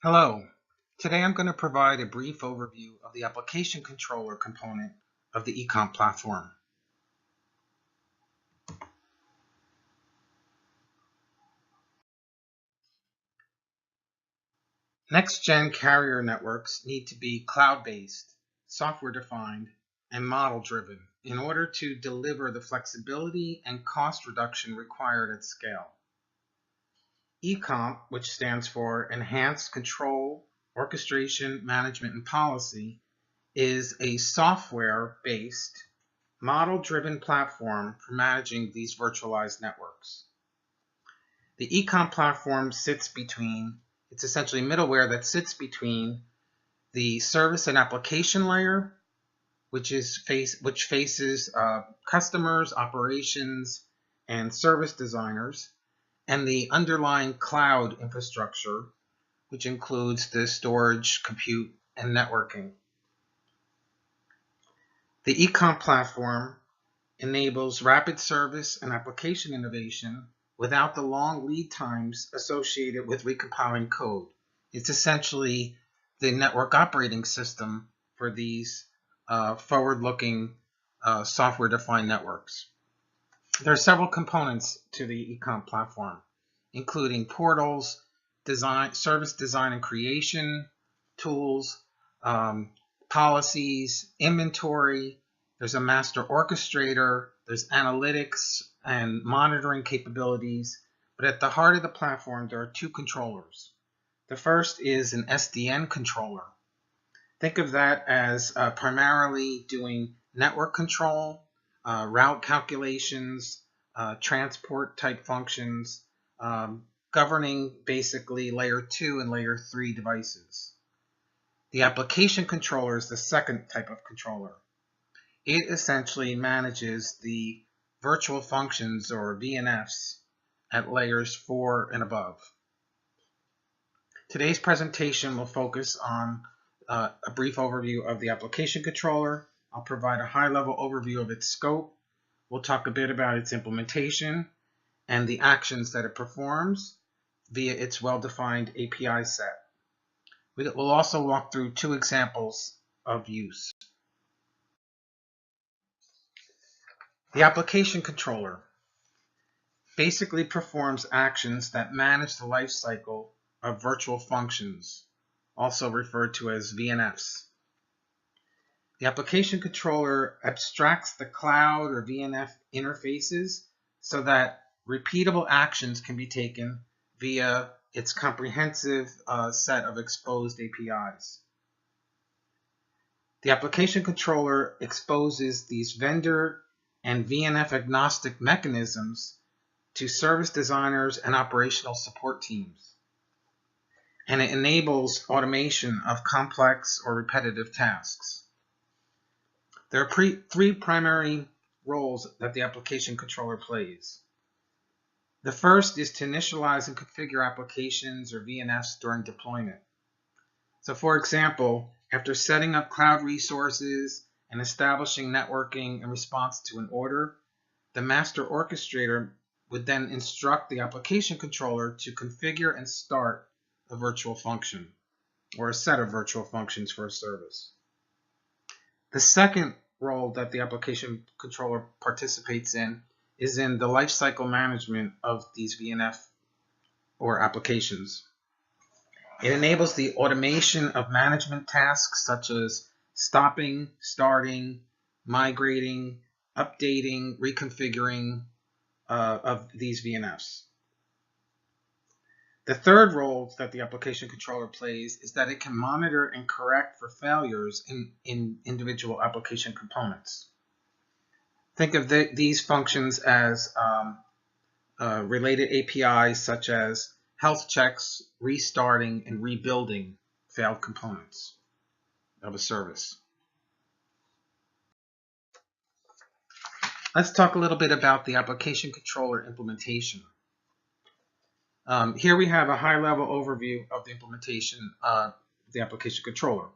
Hello. Today I'm going to provide a brief overview of the application controller component of the ECOMP platform. Next-gen carrier networks need to be cloud-based, software-defined, and model-driven in order to deliver the flexibility and cost reduction required at scale. ECOMP, which stands for Enhanced Control, Orchestration, Management, and Policy, is a software-based, model-driven platform for managing these virtualized networks. The ECOMP platform it's essentially middleware that sits between the service and application layer, which faces customers, operations, and service designers, and the underlying cloud infrastructure, which includes the storage, compute, and networking. The ECOMP platform enables rapid service and application innovation without the long lead times associated with recompiling code. It's essentially the network operating system for these forward-looking software-defined networks. There are several components to the ECOMP platform, including portals, service design and creation, tools, policies, inventory. There's a master orchestrator, there's analytics and monitoring capabilities, but at the heart of the platform, there are two controllers. The first is an SDN controller. Think of that as primarily doing network control, route calculations, transport type functions, governing basically layer 2 and layer 3 devices. The application controller is the second type of controller. It essentially manages the virtual functions or VNFs at layers 4 and above. Today's presentation will focus on a brief overview of the application controller. I'll provide a high-level overview of its scope. We'll talk a bit about its implementation and the actions that it performs via its well-defined API set. We'll also walk through two examples of use. The application controller basically performs actions that manage the lifecycle of virtual functions, also referred to as VNFs. The application controller abstracts the cloud or VNF interfaces so that repeatable actions can be taken via its comprehensive set of exposed APIs. The application controller exposes these vendor and VNF agnostic mechanisms to service designers and operational support teams. And it enables automation of complex or repetitive tasks. There are three primary roles that the application controller plays. The first is to initialize and configure applications or VNFs during deployment. So for example, after setting up cloud resources and establishing networking in response to an order, the master orchestrator would then instruct the application controller to configure and start a virtual function or a set of virtual functions for a service. The second role that the application controller participates in is in the lifecycle management of these VNF or applications. It enables the automation of management tasks such as stopping, starting, migrating, updating, reconfiguring of these VNFs. The third role that the application controller plays is that it can monitor and correct for failures in individual application components. Think of these functions as related APIs such as health checks, restarting, and rebuilding failed components of a service. Let's talk a little bit about the application controller implementation. Here we have a high-level overview of the implementation of the application controller.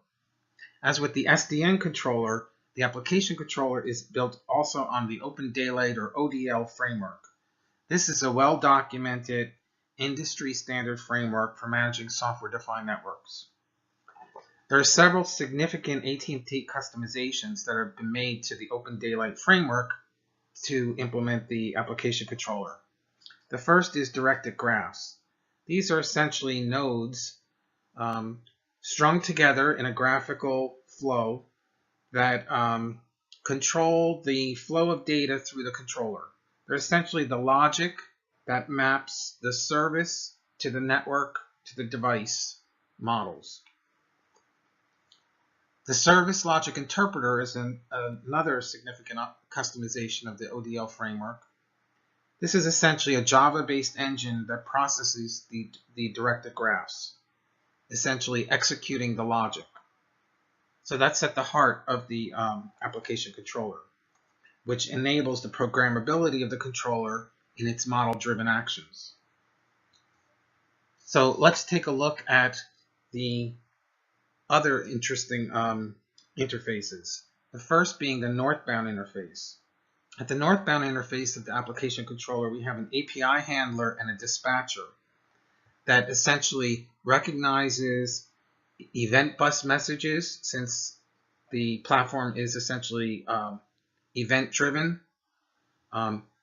As with the SDN controller, the application controller is built also on the Open Daylight or ODL framework. This is a well-documented industry standard framework for managing software-defined networks. There are several significant AT&T customizations that have been made to the Open Daylight framework to implement the application controller. The first is directed graphs. These are essentially nodes strung together in a graphical flow that control the flow of data through the controller. They're essentially the logic that maps the service to the network to the device models. The service logic interpreter is another significant customization of the ODL framework. This is essentially a Java-based engine that processes the directed graphs, essentially executing the logic. So that's at the heart of the application controller, which enables the programmability of the controller in its model-driven actions. So let's take a look at the other interesting interfaces. The first being the northbound interface. At the northbound interface of the application controller, we have an API handler and a dispatcher that essentially recognizes event bus messages, since the platform is essentially event-driven.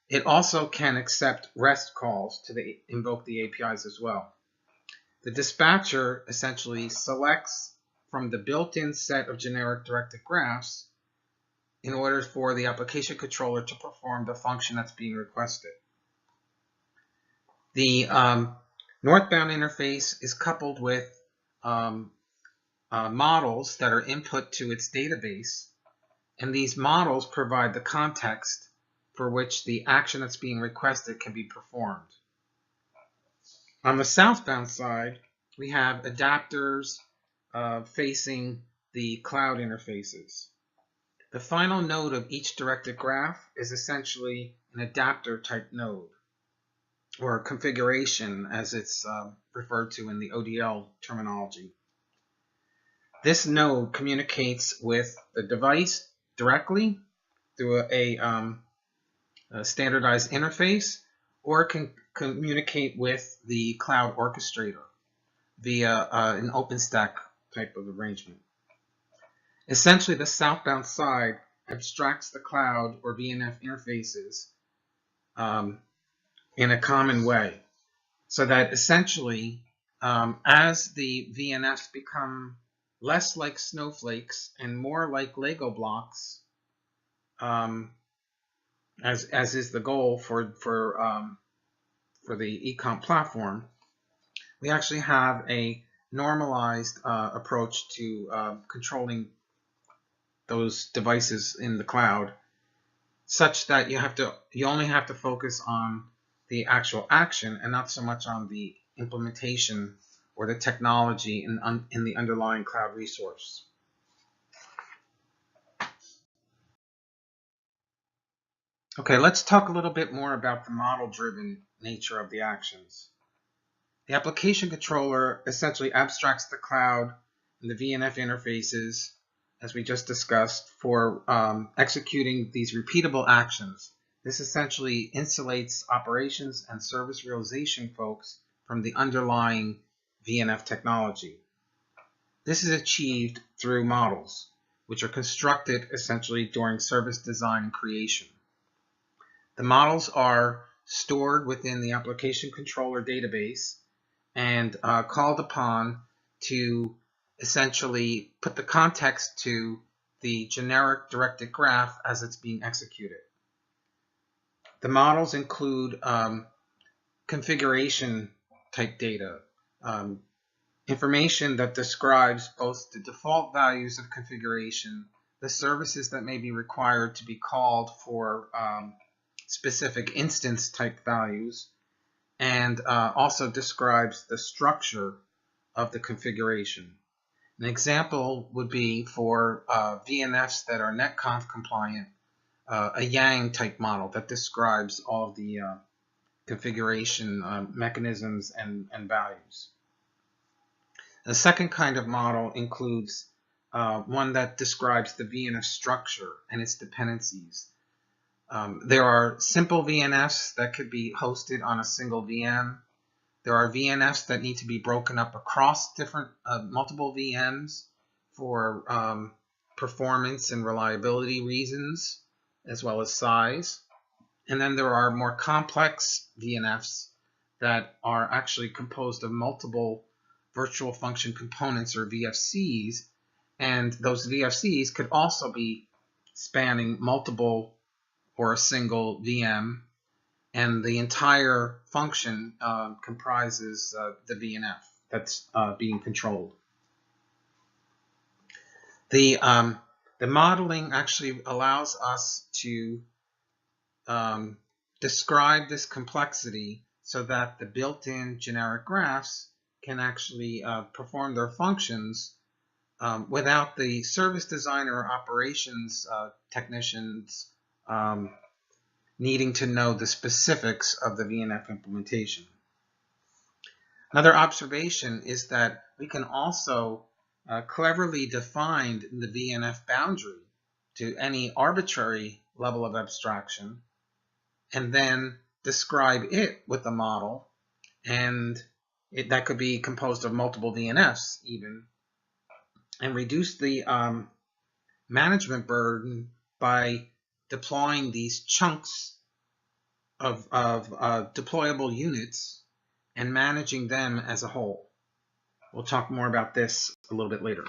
It also can accept REST calls to invoke the APIs as well. The dispatcher essentially selects from the built-in set of generic directed graphs in order for the application controller to perform the function that's being requested. The northbound interface is coupled with models that are input to its database, and these models provide the context for which the action that's being requested can be performed. On the southbound side, we have adapters facing the cloud interfaces. The final node of each directed graph is essentially an adapter type node, or configuration as it's referred to in the ODL terminology. This node communicates with the device directly through a standardized interface, or can communicate with the cloud orchestrator via an OpenStack type of arrangement. Essentially, the southbound side abstracts the cloud or VNF interfaces in a common way, so that essentially, as the VNFs become less like snowflakes and more like Lego blocks, as is the goal for the ECOMP platform, we actually have a normalized approach to controlling those devices in the cloud, such that you only have to focus on the actual action and not so much on the implementation or the technology in the underlying cloud resource. Okay, let's talk a little bit more about the model-driven nature of the actions. The application controller essentially abstracts the cloud and the VNF interfaces, as we just discussed, for executing these repeatable actions. This essentially insulates operations and service realization folks from the underlying VNF technology. This is achieved through models, which are constructed essentially during service design and creation. The models are stored within the application controller database and called upon to essentially put the context to the generic directed graph as it's being executed. The models include configuration type data, information that describes both the default values of configuration, the services that may be required to be called for specific instance type values, and also describes the structure of the configuration. An example would be for VNFs that are netconf compliant, a Yang type model that describes all of the configuration mechanisms and values. The second kind of model includes one that describes the VNF structure and its dependencies. There are simple VNFs that could be hosted on a single VM. There are VNFs that need to be broken up across different multiple VMs for performance and reliability reasons, as well as size. And then there are more complex VNFs that are actually composed of multiple virtual function components, or VFCs, and those VFCs could also be spanning multiple or a single VM, and the entire function comprises the VNF that's being controlled. The modeling actually allows us to describe this complexity so that the built-in generic graphs can actually perform their functions without the service designer or operations technicians needing to know the specifics of the VNF implementation. Another observation is that we can also cleverly define the VNF boundary to any arbitrary level of abstraction, and then describe it with the model, and that could be composed of multiple VNFs even, and reduce the management burden by deploying these chunks of deployable units and managing them as a whole. We'll talk more about this a little bit later.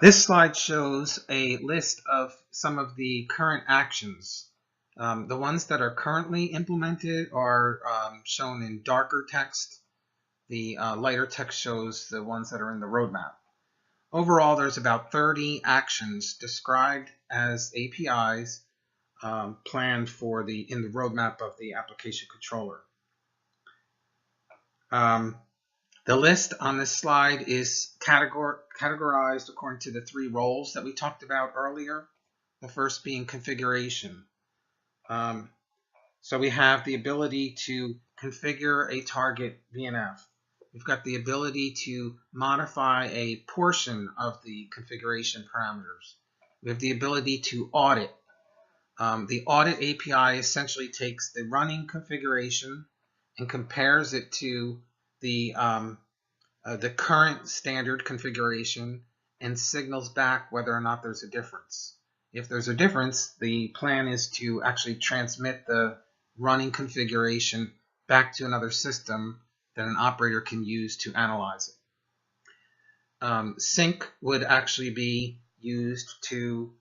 This slide shows a list of some of the current actions. The ones that are currently implemented are shown in darker text. The lighter text shows the ones that are in the roadmap. Overall, there's about 30 actions described as APIs planned for in the roadmap of the application controller. The list on this slide is categorized according to the 3 roles that we talked about earlier. The first being configuration. So we have the ability to configure a target VNF. We've got the ability to modify a portion of the configuration parameters. We have the ability to audit. The audit API essentially takes the running configuration and compares it to the current standard configuration and signals back whether or not there's a difference. If there's a difference, the plan is to actually transmit the running configuration back to another system that an operator can use to analyze it. Sync would actually be used to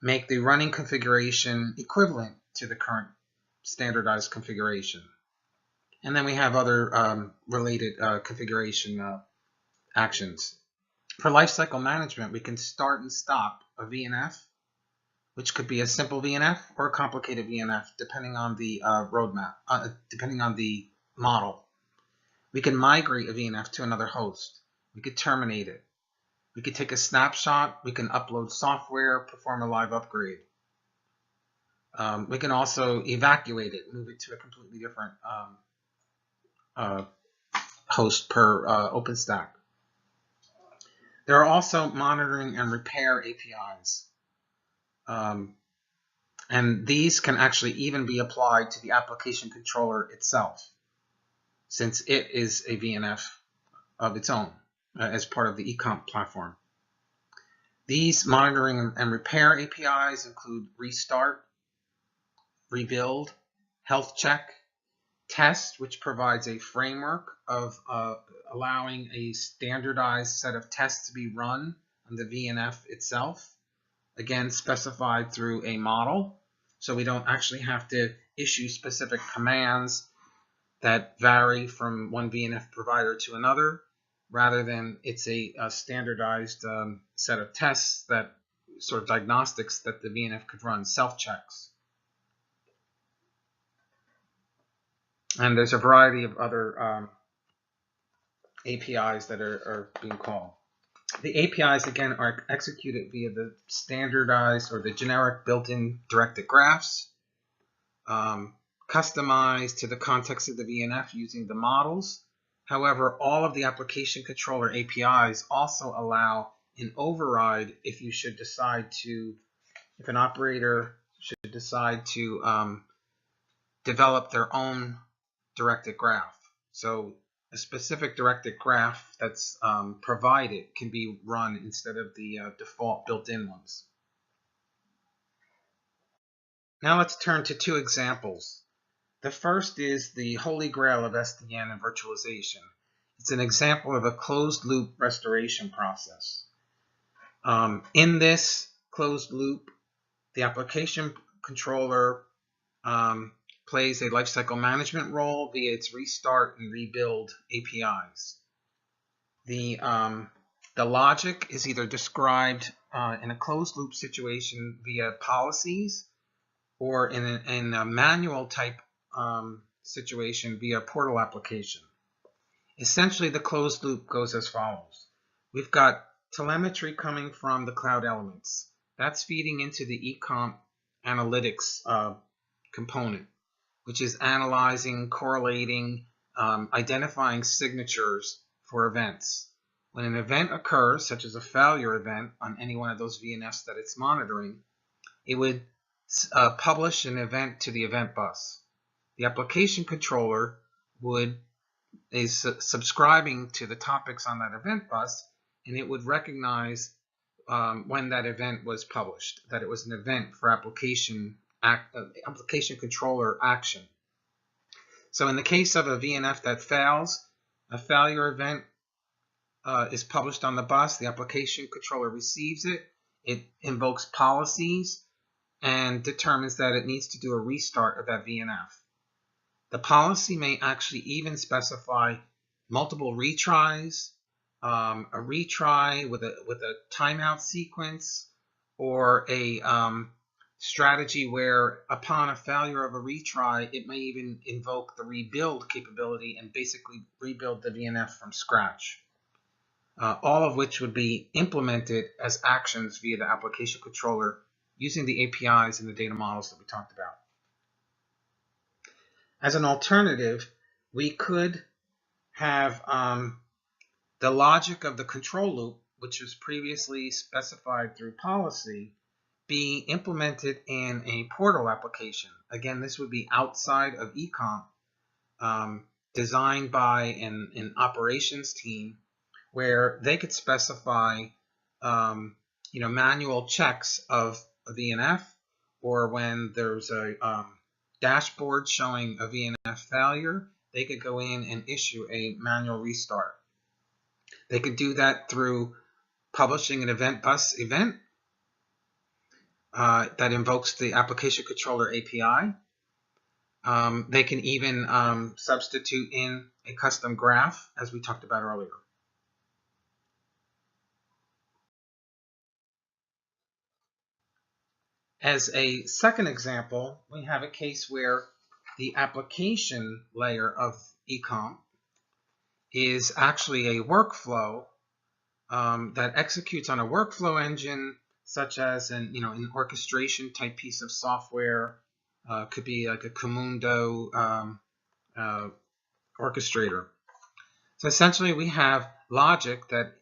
make the running configuration equivalent to the current standardized configuration. And then we have other related configuration actions. For lifecycle management, we can start and stop a VNF, which could be a simple VNF or a complicated VNF, depending on the roadmap, depending on the model. We can migrate a VNF to another host. We could terminate it. We could take a snapshot. We can upload software, perform a live upgrade. We can also evacuate it, move it to a completely different host per OpenStack. There are also monitoring and repair APIs. And these can actually even be applied to the application controller itself, since it is a VNF of its own as part of the ECOMP platform. These monitoring and repair APIs include restart, rebuild, health check, test, which provides a framework of allowing a standardized set of tests to be run on the VNF itself, again specified through a model, so we don't actually have to issue specific commands that vary from one VNF provider to another. Rather than it's a standardized set of tests, that sort of diagnostics that the VNF could run, self-checks. And there's a variety of other APIs that are being called. The APIs, again, are executed via the standardized or the generic built-in directed graphs, customized to the context of the VNF using the models. However, all of the application controller APIs also allow an override if you should decide to if an operator should decide to develop their own directed graph. So a specific directed graph that's provided can be run instead of the default built-in ones. Now let's turn to two examples. The first is the holy grail of SDN and virtualization. It's an example of a closed loop restoration process. In this closed loop, the application controller plays a lifecycle management role via its restart and rebuild APIs. The logic is either described in a closed loop situation via policies, or in a manual type situation via portal application. Essentially, the closed loop goes as follows. We've got telemetry coming from the cloud elements. That's feeding into the ECOMP analytics component, which is analyzing, correlating, identifying signatures for events. When an event occurs, such as a failure event on any one of those VNFs that it's monitoring, it would publish an event to the event bus. The application controller is subscribing to the topics on that event bus, and it would recognize when that event was published, that it was an event for application controller action. So in the case of a VNF that fails, a failure event is published on the bus, the application controller receives it, it invokes policies, and determines that it needs to do a restart of that VNF. The policy may actually even specify multiple retries, a retry with a timeout sequence, or a strategy where upon a failure of a retry, it may even invoke the rebuild capability and basically rebuild the VNF from scratch. All of which would be implemented as actions via the application controller using the APIs and the data models that we talked about. As an alternative, we could have the logic of the control loop, which was previously specified through policy, be implemented in a portal application. Again, this would be outside of ECOMP, designed by an operations team, where they could specify manual checks of a VNF, or when there's a dashboard showing a VNF failure, they could go in and issue a manual restart. They could do that through publishing an event bus event that invokes the application controller API. They can even substitute in a custom graph, as we talked about earlier. As a second example, we have a case where the application layer of ECOMP is actually a workflow that executes on a workflow engine, such as an orchestration type piece of software. Could be like a Comundo orchestrator. So essentially, we have logic that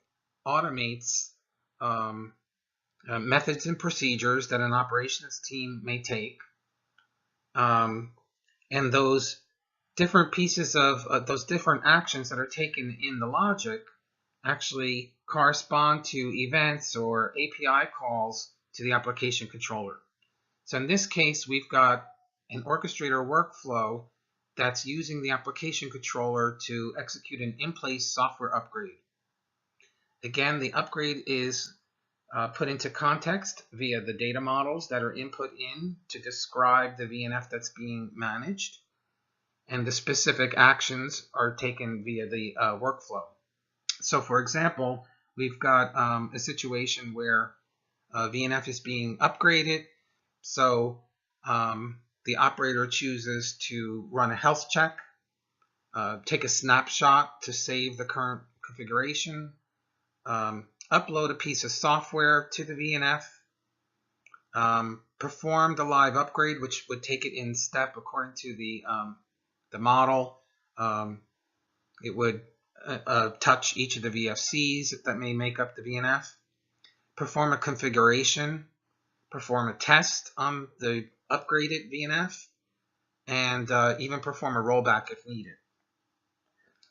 automates methods and procedures that an operations team may take, and those different pieces of those different actions that are taken in the logic actually correspond to events or API calls to the application controller. So in this case, we've got an orchestrator workflow that's using the application controller to execute an in-place software upgrade. Again, the upgrade is put into context via the data models that are input in to describe the VNF that's being managed, and the specific actions are taken via the workflow. So for example, we've got a situation where VNF is being upgraded, so the operator chooses to run a health check, take a snapshot to save the current configuration, upload a piece of software to the VNF, perform the live upgrade, which would take it in step according to the model. It would touch each of the VFCs that may make up the VNF, perform a configuration, perform a test on the upgraded VNF, and even perform a rollback if needed.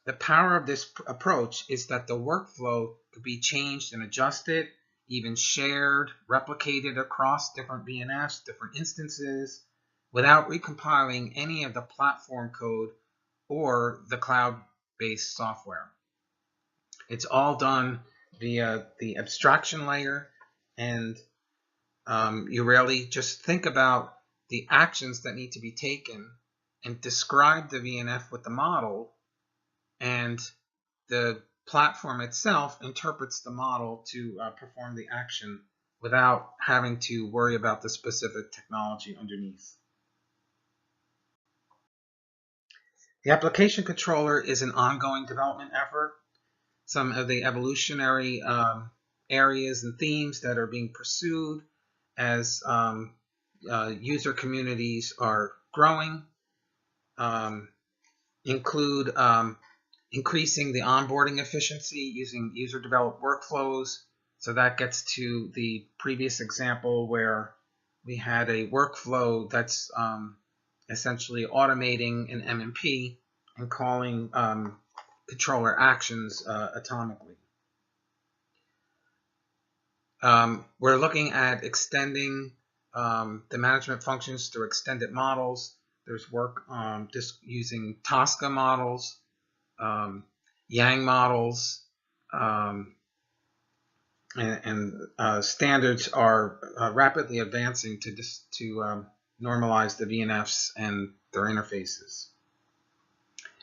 The power of this approach is that the workflow could be changed and adjusted, even shared, replicated across different VNFs, different instances, without recompiling any of the platform code or the cloud-based software. It's all done via the abstraction layer, and you really just think about the actions that need to be taken and describe the VNF with the model, and the platform itself interprets the model to perform the action without having to worry about the specific technology underneath. The application controller is an ongoing development effort. Some of the evolutionary areas and themes that are being pursued as user communities are growing include increasing the onboarding efficiency using user-developed workflows. So that gets to the previous example where we had a workflow that's essentially automating an MMP and calling controller actions atomically. We're looking at extending the management functions through extended models. There's work just using Tosca models, Yang models, and standards are rapidly advancing to normalize the VNFs and their interfaces.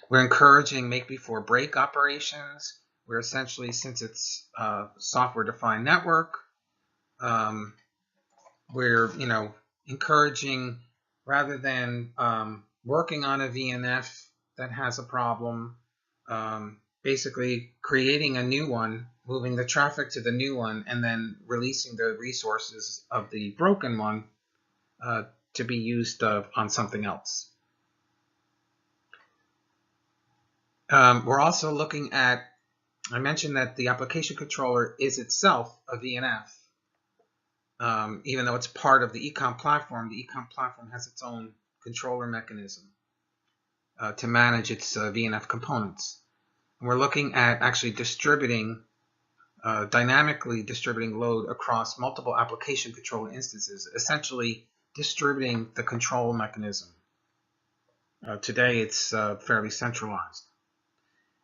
We're encouraging make-before-break operations. We're essentially, since it's software-defined network, we're encouraging, rather than working on a VNF that has a problem, basically creating a new one, moving the traffic to the new one, and then releasing the resources of the broken one to be used on something else. We're also looking at, I mentioned that the application controller is itself a VNF. Even though it's part of the ECOMP platform, the ECOMP platform has its own controller mechanism to manage its VNF components. And we're looking at actually distributing, dynamically distributing load across multiple application controller instances, essentially distributing the control mechanism. Today it's fairly centralized.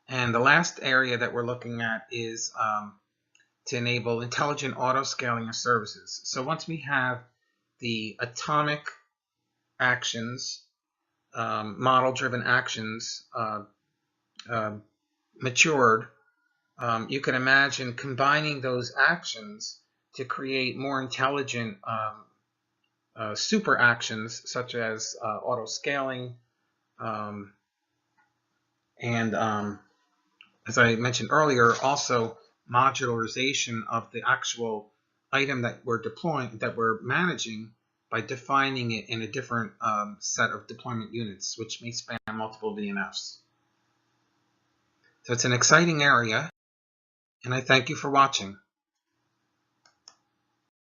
And the last area that we're looking at is to enable intelligent auto-scaling of services. So once we have the atomic actions, model-driven actions matured, you can imagine combining those actions to create more intelligent super actions, such as auto-scaling, and as I mentioned earlier, also modularization of the actual item that we're deploying, that we're managing, by defining it in a different set of deployment units, which may span multiple VNFs. So it's an exciting area, and I thank you for watching.